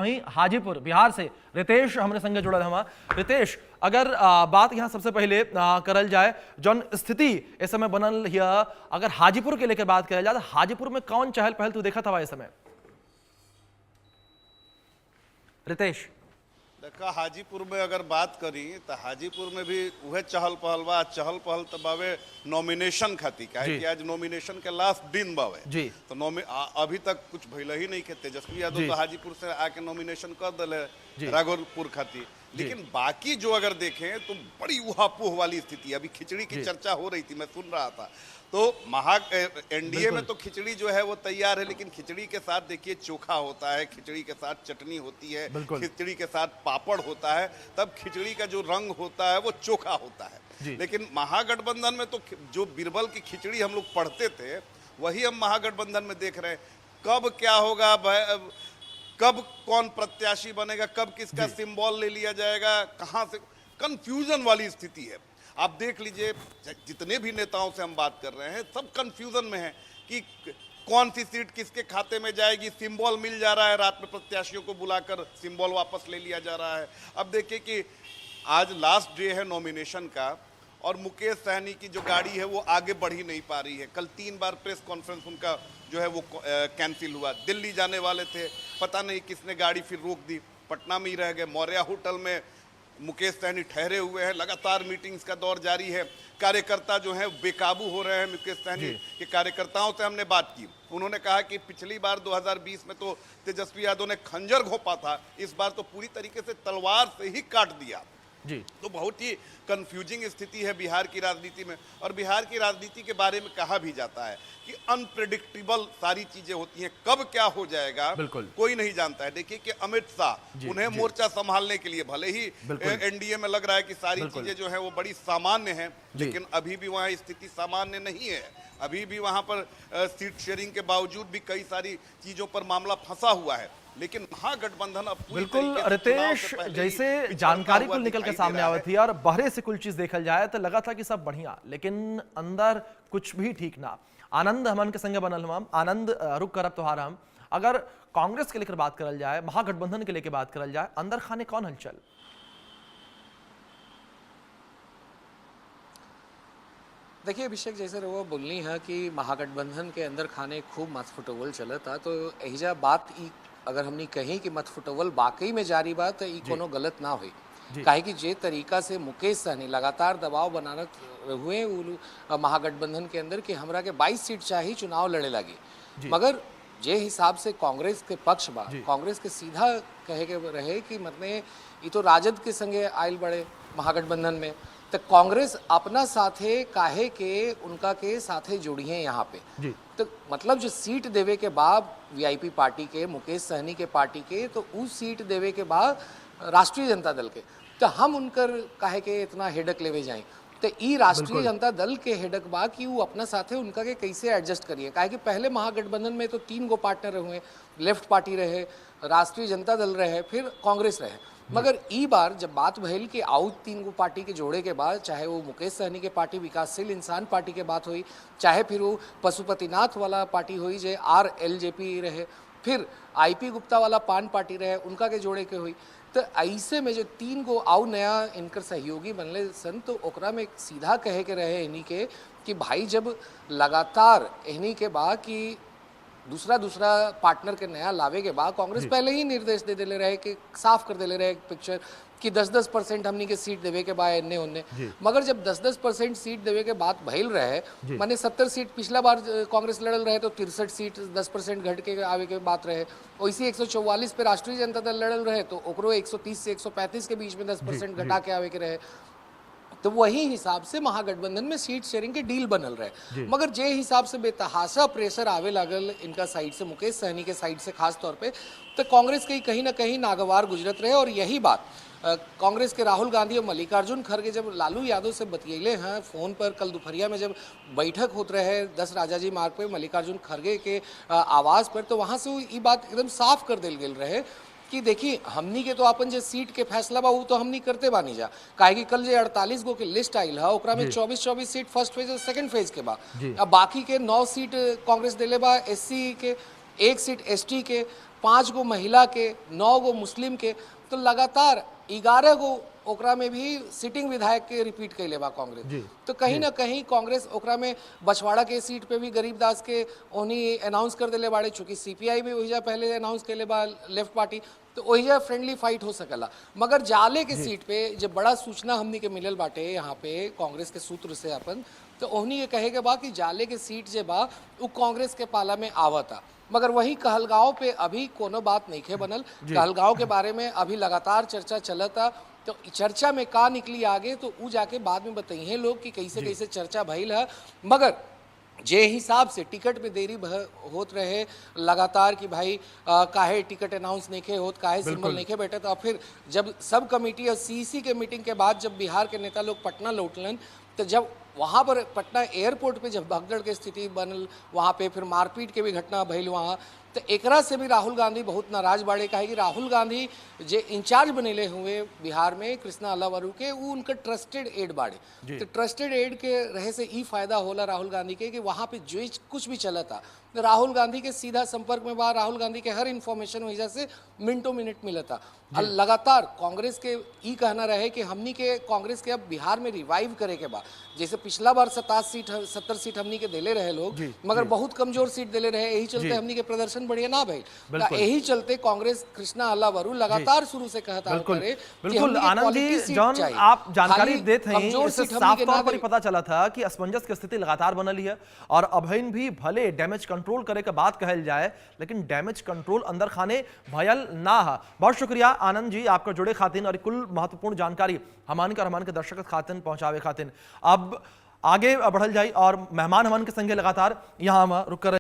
वहीं हाजीपुर बिहार से रितेश हमारे संग जुड़ल हमा। रितेश, अगर बात यहाँ सबसे पहले करल जाए जौन स्थिति इस समय बनल हिया, अगर हाजीपुर के लेकर बात करल जाए तो हाजीपुर में कौन चहल पहल तू देखा था इस समय? रितेश देखा, हाजीपुर में अगर बात करी तो हाजीपुर में भी वह चहल पहल बा। चहल पहल तो बावे नॉमिनेशन खाती का है कि आज नॉमिनेशन के लास्ट दिन बावे जी। तो अभी तक कुछ भइल ही नहीं के। तेजस्वी यादव तो हाजीपुर से आके नॉमिनेशन कर दिले राघोपुर खाती, लेकिन बाकी जो अगर देखें तो बड़ी उहापोह वाली स्थिति। अभी खिचड़ी की चर्चा हो रही थी, मैं सुन रहा था, तो एनडीए में तो खिचड़ी जो है वो तैयार है, लेकिन खिचड़ी के साथ देखिए चोखा होता है, खिचड़ी के साथ चटनी होती है, खिचड़ी के साथ पापड़ होता है, तब खिचड़ी का जो रंग होता है वो चोखा होता है। लेकिन महागठबंधन में तो जो बीरबल की खिचड़ी हम लोग पढ़ते थे वही हम महागठबंधन में देख रहे हैं। कब क्या होगा, कब कौन प्रत्याशी बनेगा, कब किसका सिंबल ले लिया जाएगा, कहां से, कंफ्यूजन वाली स्थिति है। आप देख लीजिए, जितने भी नेताओं से हम बात कर रहे हैं सब कंफ्यूजन में है कि कौन सी सीट किसके खाते में जाएगी। सिंबल मिल जा रहा है, रात में प्रत्याशियों को बुलाकर सिंबल वापस ले लिया जा रहा है। अब देखिए कि आज लास्ट डे है नॉमिनेशन का और मुकेश सहनी की जो गाड़ी है वो आगे बढ़ ही नहीं पा रही है। कल 3 बार प्रेस कॉन्फ्रेंस उनका जो है वो कैंसिल हुआ। दिल्ली जाने वाले थे, पता नहीं किसने गाड़ी फिर रोक दी, पटना में ही रह गए। मौर्या होटल में मुकेश सहनी ठहरे हुए हैं, लगातार मीटिंग्स का दौर जारी है। कार्यकर्ता जो हैं बेकाबू हो रहे हैं। मुकेश सहनी के कार्यकर्ताओं से हमने बात की, उन्होंने कहा कि पिछली बार 2020 में तो तेजस्वी यादव ने खंजर घोंपा था, इस बार तो पूरी तरीके से तलवार से ही काट दिया जी। तो बहुत ही कंफ्यूजिंग स्थिति है बिहार की राजनीति में। और बिहार की राजनीति के बारे में कहा भी जाता है कि अनप्रेडिक्टेबल सारी चीजें होती हैं, कब क्या हो जाएगा कोई नहीं जानता है। देखिए कि अमित शाह उन्हें मोर्चा संभालने के लिए, भले ही एनडीए में लग रहा है कि सारी चीजें जो है वो बड़ी सामान्य हैं, लेकिन अभी भी वहाँ स्थिति सामान्य नहीं है। अभी भी वहां पर सीट शेयरिंग के बावजूद भी कई सारी चीजों पर मामला फंसा हुआ है। लेकिन महागठबंधन अब बिल्कुल रितेश, जैसे जानकारी कुल निकल के सामने आवत थी और बहरे से कुल चीज देखल जाए तो लगा था कि सब बढ़िया, लेकिन अंदर कुछ भी ठीक ना। आनंद हमन के संग बनल हम। आनंद, रुक करब तोहार हम। अगर कांग्रेस के लेकर बात करल जाए, महागठबंधन के लेकर बात करल जाए, अंदर खाने कौन हलचल? देखिए अभिषेक, जैसे रहुआ बोलनी है कि महागठबंधन के अंदर खाने खूब मत फुटवल चला था, तो एहिजा बात अगर हमने कही कि मत फुटवल वाकई में जारी बात तो कोनो गलत ना हुई। काहे कि जे तरीका से मुकेश सहनी लगातार दबाव बनारत हुए महागठबंधन के अंदर कि हमरा के 22 सीट चाहिए, चुनाव लड़े लगी। मगर जे हिसाब से कांग्रेस के पक्ष बा, कांग्रेस के सीधा कहे के रहे कि मतलब ये तो राजद के संगे आयल बड़े महागठबंधन में, तो कांग्रेस अपना साथे काहे के उनका के साथे जुड़ी है यहाँ पे। तो मतलब जो सीट देवे के बाद वीआईपी पार्टी के, मुकेश सहनी के पार्टी के, तो उस सीट देवे के बाद राष्ट्रीय जनता दल के, तो हम उनकर काहे के इतना हेडक लेवे जाए। तो ई राष्ट्रीय जनता दल के हेडक बा कि वो अपना साथे उनका के कैसे एडजस्ट करिए। काहे कि पहले महागठबंधन में तो 3 गो पार्टनर हुए, लेफ्ट पार्टी रहे, राष्ट्रीय जनता दल रहे, फिर कांग्रेस रहे। मगर ई बार जब बात भइल कि आउट 3 गो पार्टी के जोड़े के बाद, चाहे वो मुकेश सहनी के पार्टी विकासशील इंसान पार्टी के बात हुई, चाहे फिर वो पशुपतिनाथ वाला पार्टी हुई जे RLJP रहे, फिर IP गुप्ता वाला पान पार्टी रहे, उनका के जोड़े के हुई, तो ऐसे में जो 3 गो आउ नया इनकर सहयोगी बनले सन, तो ओकरा में सीधा कहे के रहे इन्हीं के कि भाई जब लगातार इन्हीं के बाद कि दूसरा पार्टनर के नया लावे के बाद कांग्रेस पहले ही निर्देश दे देले रहे कि साफ कर देले रहे पिक्चर कि 10-10% हमनी के सीट देवे के बाद एन्ने ओन्ने। मगर जब 10-10% सीट देवे के बाद भइल रहे, माने 70 सीट पिछला बार कांग्रेस लड़ल रहे तो 63 सीट 10% घट के आवे के बात रहे। वैसे 144 पे राष्ट्रीय जनता दल लड़ल रहे तो ओकरो 130 से 135 के बीच में 10% घटा के आवे के रहे। तो वही हिसाब से महागठबंधन में सीट शेयरिंग के डील बनल रहे। मगर जे हिसाब से बेतहासा प्रेशर आवे लागल इनका साइड से, मुकेश सहनी के साइड से खास तौर पे, तो कांग्रेस के कहीं ना कहीं नागवार गुजरत रहे। और यही बात कांग्रेस के राहुल गांधी और मल्लिकार्जुन खड़गे जब लालू यादव से बतियले हैं फोन पर, कल दोपहरिया में जब बैठक होते रहे 10 राजाजी मार्ग पे मल्लिकार्जुन खड़गे के आवाज़ पर, तो वहाँ से ये बात एकदम साफ कर दिल गेल रहे कि देखिए हमनी के तो अपन जो सीट के फैसला बा वो तो हमनी करते बानी जा। काहे कि कल जो 48 गो के लिस्ट आइल है ओकरा में 24-24 सीट फर्स्ट फेज और सेकंड फेज के बा। अब बाकी के 9 सीट कांग्रेस दिले बा SC के, 1 सीट ST के, 5 गो महिला के, 9 गो मुस्लिम के, तो लगातार 11 गो ओकरा में भी सिटिंग विधायक के रिपीट कैले बा कांग्रेस। तो कहीं ना कहीं कांग्रेस ओकरा में बछवाड़ा के सीट पे भी गरीबदास के ओनी अनाउंस कर दिले बाड़े, चूंकि सीपीआई भी वही पहले अनाउंस कैले बा लेफ्ट पार्टी, तो वही फ्रेंडली फाइट हो सकला। मगर जाले के सीट पे जब बड़ा सूचना हमनी के मिलल बाटे यहाँ पे कांग्रेस के सूत्र से अपन, तो ओहनी ये कहे के बा कि जाले के सीट जे बा वो कांग्रेस के पाला में आवता। मगर वही कहलगांव पे अभी कोनो बात नहीं खे बनल। कहलगांव के बारे में अभी लगातार चर्चा चलता, तो चर्चा में का निकली आगे तो ऊ जाके बाद में बताइए लोग कि कैसे कैसे चर्चा भइल है। मगर जे हिसाब से टिकट में देरी होत रहे लगातार कि भाई काहे टिकट अनाउंस नहीं होत, काहे सिंबल नहीं बैठे, तो फिर जब सब कमेटी और सीसी के मीटिंग के बाद जब बिहार के नेता लोग पटना लौटलन, तो जब वहाँ पर पटना एयरपोर्ट पे जब भगदड़ के स्थिति बनल, वहाँ पे फिर मारपीट के भी घटना भइल वहाँ, तो एकरा से भी राहुल गांधी बहुत नाराज बाड़े। कहे कि राहुल गांधी जे इंचार्ज बनेले हुए बिहार में कृष्णा अल्लावरू के, वो उनका ट्रस्टेड एड बाड़े। तो ट्रस्टेड एड के रहे से ई फायदा होला राहुल गांधी के कि वहाँ पे जो कुछ भी चला था राहुल गांधी के सीधा संपर्क में बा, राहुल गांधी के हर इन्फॉर्मेशन वजह से मिनटों मिनट मिला था। और लगातार कांग्रेस के ई कहना रहे कि हमनी के कांग्रेस के अब बिहार में रिवाइव करे के बाद, जैसे पिछला बार 70 सीट हमनी के दिले रहे लोग, मगर बहुत कमजोर सीट दिले रहे, यही चलते हमनी के प्रदर्शन बढ़िया ना भाई, यही चलते कांग्रेस कृष्णा अल्लावरू लगातार शुरू से कहता है। बिल्कुल आनंद जी, जॉन आप जानकारी देते हैं, इससे साफ तौर पर पता चला था कि असमंजस की स्थिति लगातार बनल है और अभिन भी भले डैमेज कंट्रोल करे के बात कहल जाए, लेकिन डैमेज कंट्रोल अंदर खाने भयल ना है। बहुत शुक्रिया आनंद जी आपका जुड़े खातिन और कुल महत्वपूर्ण जानकारी हमान के दर्शक खातिन पहुंचावे खातिन। अब आगे बढ़ल जाए और मेहमान हमन के संगे लगातार यहाँ हम रुक कर